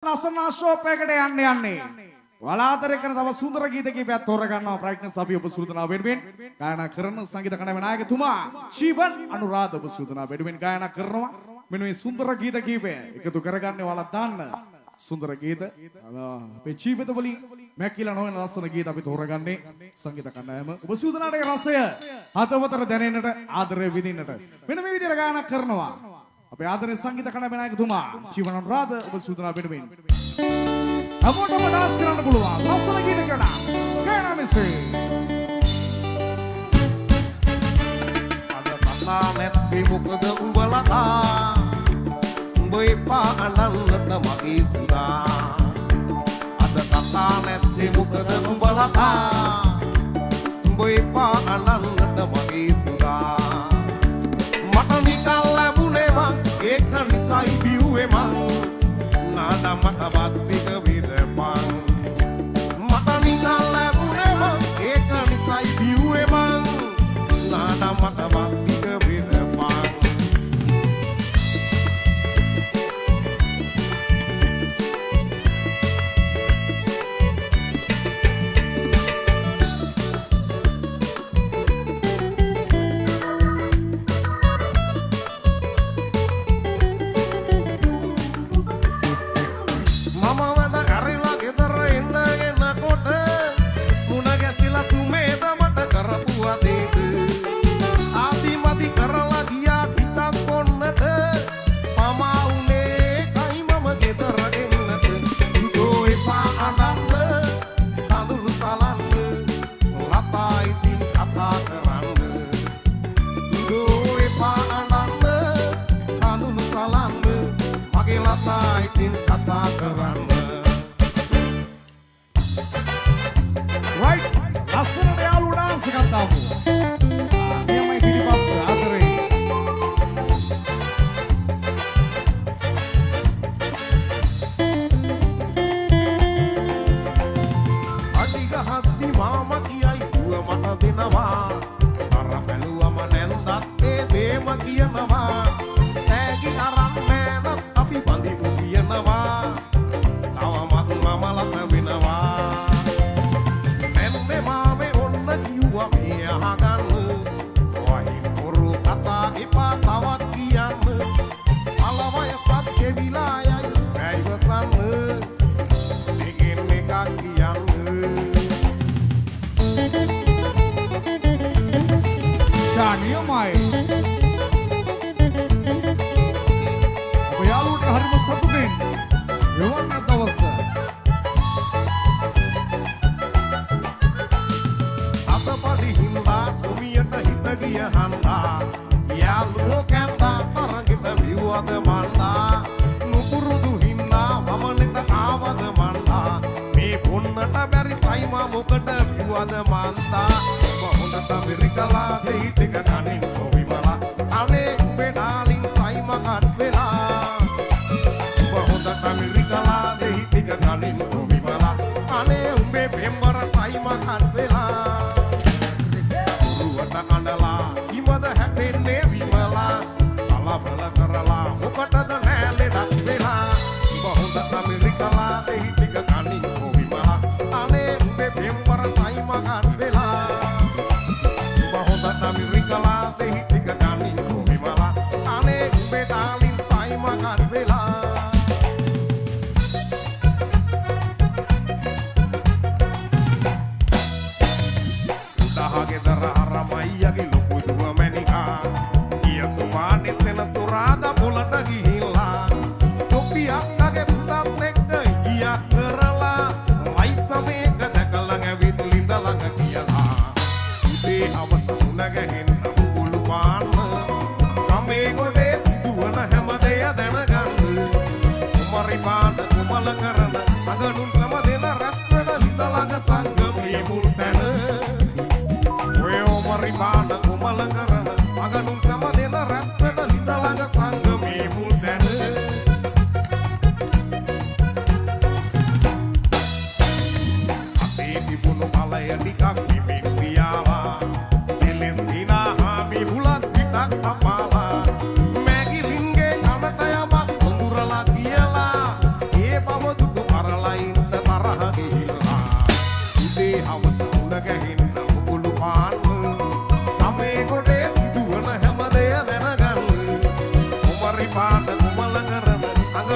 ලස්සන ෂෝප් එකට යන්නේ. වලාතර කරන තව සුන්දර ගීත කීපයක් තෝරගන්නවා ප්‍රඥා සභිය ඔබ සූදනා වෙනුවෙන් ගායනා කරන සංගීත කණ්ඩායම නායකතුමා ජීවන් අනුරාධ ඔබ සූදනා වෙනුවෙන් ගායනා කරනවා. මෙන්න මේ සුන්දර ගීත කීපය එකතු කරගන්නේ වල දාන්න. සුන්දර ගීත අපේ ජීවිත වලින් මැකිලා නොවන ලස්සන ගීත අපි තෝරගන්නේ සංගීත කණ්ඩායම ඔබ සූදනාගේ රසය හතවතට දැනෙන්නට ආදරය විඳින්නට මෙන්න මේ විදිහට ගායනා කරනවා. අපේ ආදරේ සංගීත කණ්ඩායම නායකතුමා ජීවන් අනුරාධ ඔබ සූදනා වෙනුවෙන් අපෝටම ඩාන්ස් කරන්න පුළුවන් ලස්සන ගීතයකට ගායනා මෙසේ අද කතා නැති මොකද උඹලා උඹ එපා අඬන්නට මගේ සුදා අද කතා නැති මොකද උඹලා උඹ එපා අඬන්නට මගේ සුදා මට නිකන් ලැබුණේ මං ඒක නිසයි බිව්වේ මං නාඩ මට බත්තික විදපන් මට නිකන් ලැබුණේ මං ඒක නිසයි බිව්වේ මං නාඩ මට බත්තික විදපන්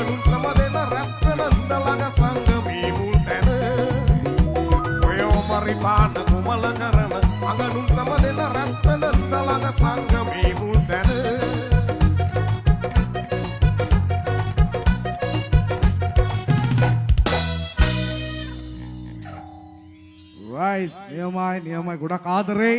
අඟනුන්ටම දෙන රැස්වෙන ළඟ සංගමී මුල් තැන ඔයෝ පරිපාන කුමල කරන අඟනුන්ටම දෙන රැස්වෙන ළඟ සංගමී මුල් තැන රයිට් නියමයි ගොඩක් ආදරේ